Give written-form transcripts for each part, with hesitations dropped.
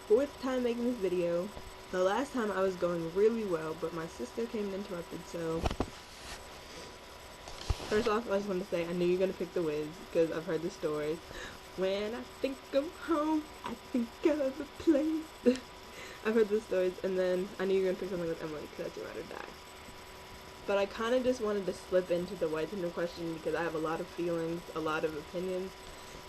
fourth time making this video. The last time I was going really well, but my sister came and interrupted, so first off, I just want to say I knew you were going to pick The Wiz, because I've heard the stories. When I think of home, I think of a place. I've heard the stories, and then I knew you were going to pick something with Emily, because that's your ride or die. But I kind of just wanted to slip into the white syndrome question, because I have a lot of feelings, a lot of opinions.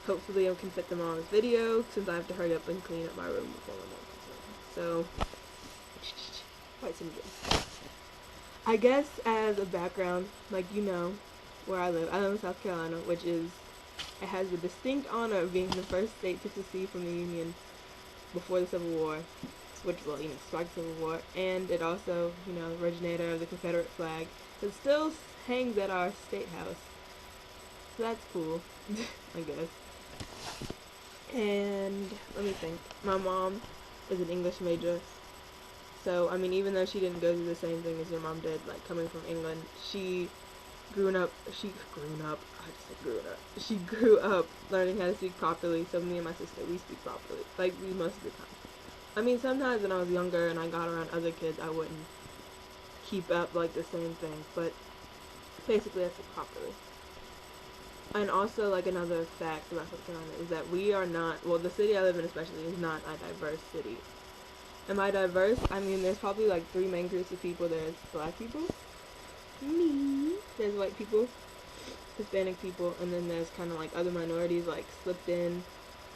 Hopefully I can fit them all in this video, since I have to hurry up and clean up my room before my mom comes home. So, white syndrome. I guess as a background, like you know, where I live in South Carolina, which is, it has the distinct honor of being the first state to secede from the Union before the Civil War, which, well, sparked the Civil War, and it also, originator of the Confederate flag. It still hangs at our state house, so that's cool, I guess. And let me think. My mom is an English major, so I mean, even though she didn't go through the same thing as your mom did, like coming from England, she grew up learning how to speak properly. So me and my sister, we speak properly, like we most of the time. I mean, sometimes when I was younger and I got around other kids, I wouldn't keep up like the same thing, but basically I speak properly. And also, like, another fact about South Carolina is that we are not, well, the city I live in especially is not a diverse city. And by diverse, I mean there's probably like three main groups of people. There's black people, me, there's white people, Hispanic people, and then there's kind of like other minorities like slipped in.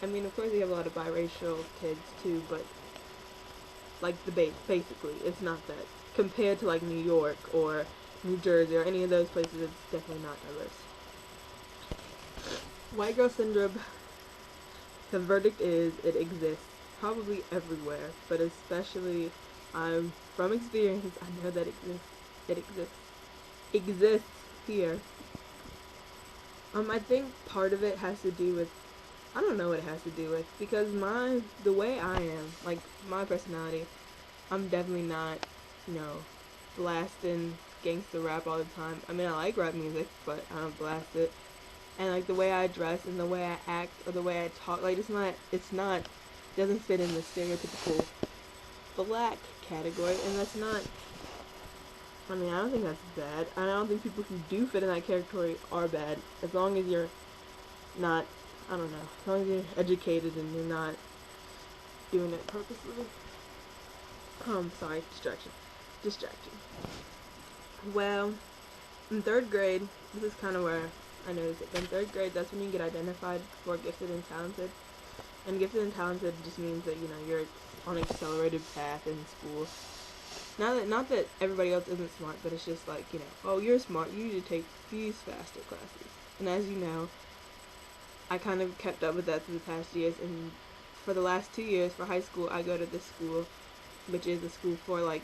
I mean, of course we have a lot of biracial kids too, but like basically it's not that. Compared to like New York or New Jersey or any of those places, it's definitely not diverse. White girl syndrome, the verdict is it exists probably everywhere, but especially from experience, I know that it exists here. I think part of it has to do with, I don't know what it has to do with, because the way I am, like my personality, I'm definitely not, blasting gangster rap all the time. I mean, I like rap music, but I don't blast it. And like the way I dress and the way I act or the way I talk, like doesn't fit in the stereotypical black category, and that's not, I mean, I don't think that's bad. I don't think people who do fit in that category are bad, as long as you're not, I don't know, as long as you're educated and you're not doing it purposely. Sorry, distraction. Well, in third grade, this is kind of where I noticed it. In third grade, that's when you get identified for gifted and talented. And gifted and talented just means that, you're on an accelerated path in school. Not that everybody else isn't smart, but it's just like, oh, you're smart, you need to take these faster classes. And as you know, I kind of kept up with that through the past years, and for the last 2 years for high school, I go to this school, which is a school for like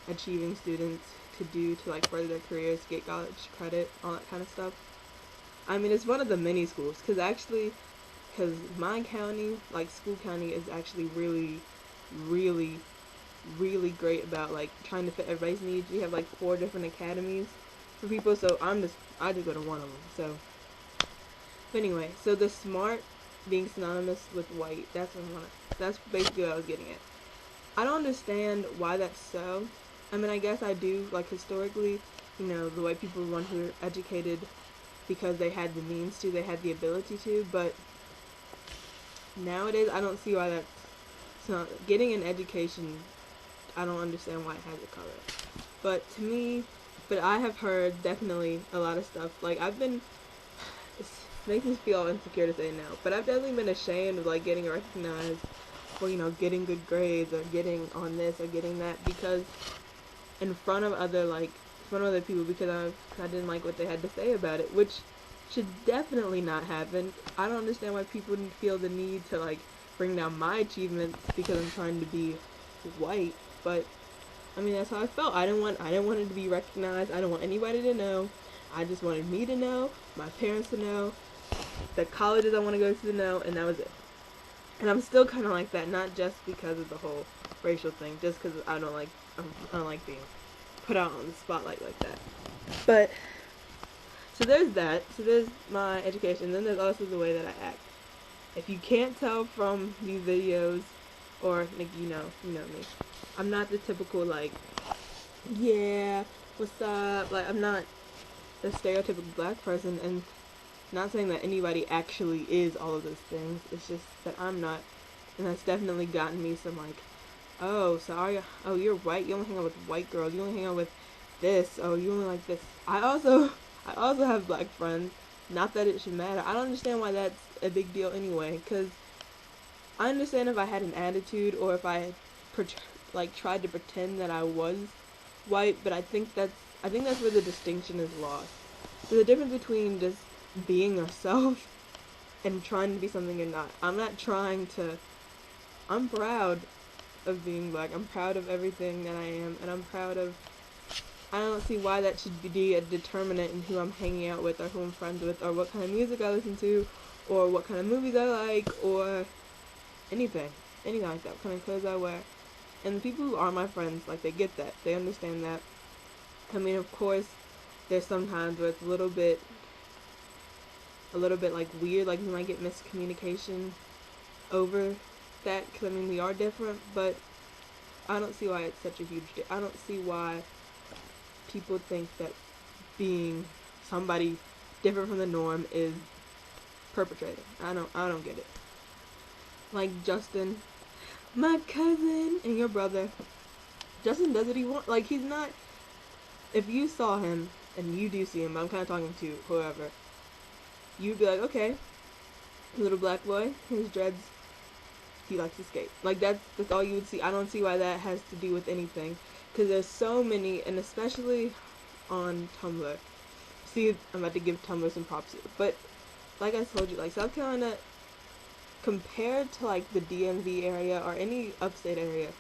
achieving students to like further their careers, get college credit, all that kind of stuff. I mean, it's one of the many schools, because my county, like School County, is actually really, really, really great about like trying to fit everybody's needs. We have like 4 different academies for people, so I just go to one of them. So, but anyway, so the smart being synonymous with white, that's basically what I was getting at. I don't understand why that's so. I mean, I guess I do, like historically, the white people were the ones who were educated because they had the means to, they had the ability to, but nowadays I don't see why that's not. Getting an education, I don't understand why it has a color. But to me, I have heard definitely a lot of stuff, like it makes me feel insecure to say no, but I've definitely been ashamed of like getting recognized for, getting good grades or getting on this or getting that, because in front of other people, because I didn't like what they had to say about it, which should definitely not happen. I don't understand why people didn't feel the need to like bring down my achievements because I'm trying to be white, but I mean that's how I felt. I didn't want it to be recognized. I didn't want anybody to know. I just wanted me to know, my parents to know, the colleges I want to go to know, and that was it. And I'm still kind of like that, not just because of the whole racial thing, just because I don't like being put out on the spotlight like that. But so there's that. So there's my education. Then there's also the way that I act. If you can't tell from these videos, or like, you know me. I'm not the typical like, yeah, what's up? Like, I'm not the stereotypical black person, and not saying that anybody actually is all of those things. It's just that I'm not, and that's definitely gotten me some like, oh, so are you? Oh, you're white. You only hang out with white girls. You only hang out with this. Oh, you only like this. I also have black friends. Not that it should matter. I don't understand why that's a big deal anyway. Cause I understand if I had an attitude or if I, like, tried to pretend that I was white, but I think that's where the distinction is lost. There's a difference between just being yourself and trying to be something you're not. I'm proud of being black. I'm proud of everything that I am, and I don't see why that should be a determinant in who I'm hanging out with or who I'm friends with or what kind of music I listen to or what kind of movies I like or anything like that, what kind of clothes I wear. And the people who are my friends, like, they get that. They understand that. I mean, of course, there's some times where it's a little bit like weird, like we might get miscommunication over that, because I mean we are different, but I don't see why it's such a huge deal. I don't see why people think that being somebody different from the norm is perpetrating. I don't get it. Like Justin, my cousin, and your brother. Justin does what he wants. Like, he's not. If you saw him, and you do see him, but I'm kind of talking to whoever, you'd be like, okay, little black boy, his dreads, he likes to skate. Like, that's all you would see. I don't see why that has to do with anything, because there's so many, and especially on Tumblr. See, I'm about to give Tumblr some props here, but like I told you, like, South Carolina, compared to like the DMV area or any upstate area,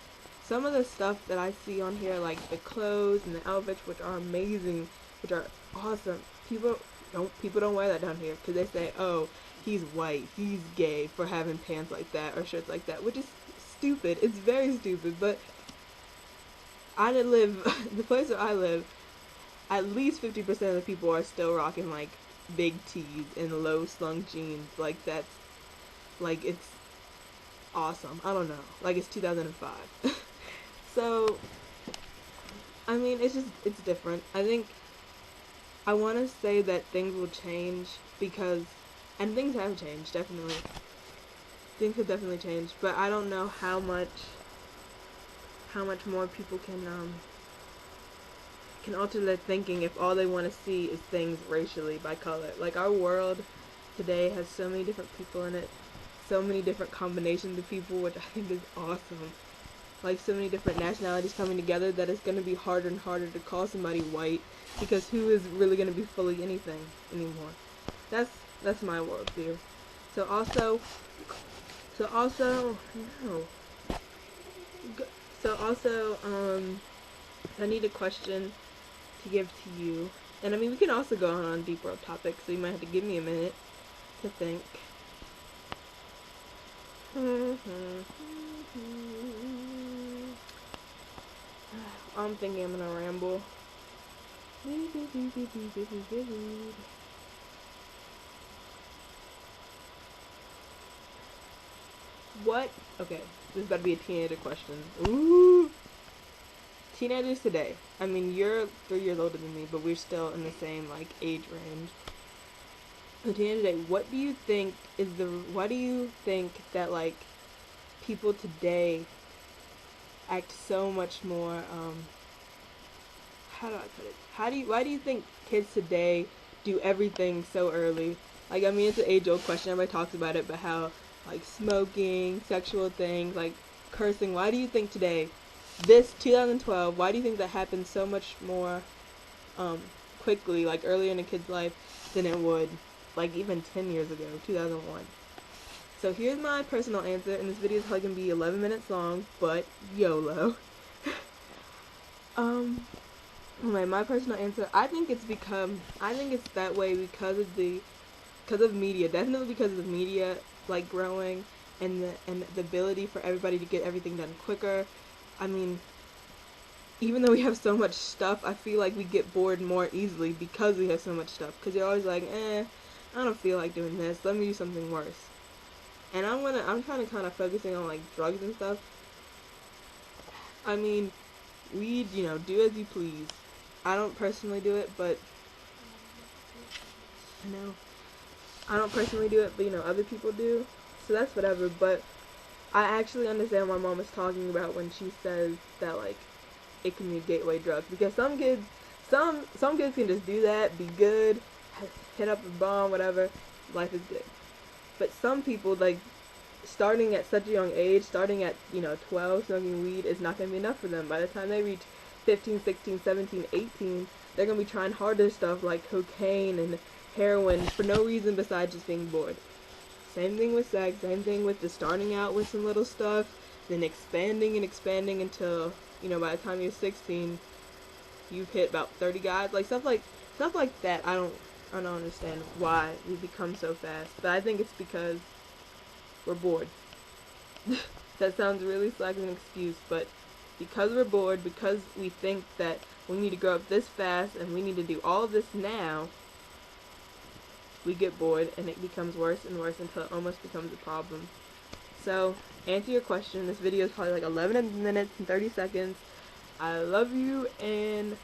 some of the stuff that I see on here, like the clothes and the outfits, which are amazing, which are awesome, people don't wear that down here because they say, oh, he's white, he's gay for having pants like that or shirts like that, which is stupid. It's very stupid. But I live the place where I live, at least 50% of the people are still rocking like big tees and low slung jeans. Like, that's like, it's awesome. I don't know, like, it's 2005. So I mean, it's different. I want to say that things will change because, and things have changed, definitely. Things have definitely changed, but I don't know how much more people can alter their thinking if all they want to see is things racially by color. Like, our world today has so many different people in it, so many different combinations of people, which I think is awesome. Like, so many different nationalities coming together that it's going to be harder and harder to call somebody white, because who is really going to be fully anything anymore? That's my worldview. So also, I need a question to give to you. And I mean, we can also go on deep world topics, so you might have to give me a minute to think. I'm thinking I'm gonna ramble. What? Okay, this is about to be a teenager question. Ooh! Teenagers today. I mean, you're 3 years older than me, but we're still in the same, like, age range. So teenager today, why do you think that, like, people today act so much more, how do I put it? Why do you think kids today do everything so early? Like, I mean, it's an age-old question, everybody talks about it, but how, like, smoking, sexual things, like, cursing, why do you think today, this 2012, why do you think that happens so much more, quickly, like, earlier in a kid's life than it would, like, even 10 years ago, 2001? So here's my personal answer, and this video is probably gonna be 11 minutes long, but YOLO. My personal answer, I think it's that way because of media, definitely because of the media, like, growing, and the ability for everybody to get everything done quicker. I mean, even though we have so much stuff, I feel like we get bored more easily because we have so much stuff, because you're always like, I don't feel like doing this, let me do something worse. And I'm trying to kind of focusing on like drugs and stuff. I mean, weed, you know, do as you please. I don't personally do it, but I know I don't personally do it, but you know, other people do. So that's whatever. But I actually understand what my mom is talking about when she says that like it can be a gateway drug, because some kids can just do that, be good, hit up a bomb, whatever, life is good. But some people, like, starting at such a young age, starting at, you know, 12, smoking weed is not going to be enough for them. By the time they reach 15, 16, 17, 18, they're going to be trying harder stuff like cocaine and heroin for no reason besides just being bored. Same thing with sex, same thing with just starting out with some little stuff, then expanding and expanding until, you know, by the time you're 16, you've hit about 30 guys. Like, stuff like that, I don't understand why we become so fast. But I think it's because we're bored. That sounds really like an excuse, but because we're bored, because we think that we need to grow up this fast and we need to do all of this now, we get bored and it becomes worse and worse until it almost becomes a problem. So, answer your question. This video is probably like 11 minutes and 30 seconds. I love you, and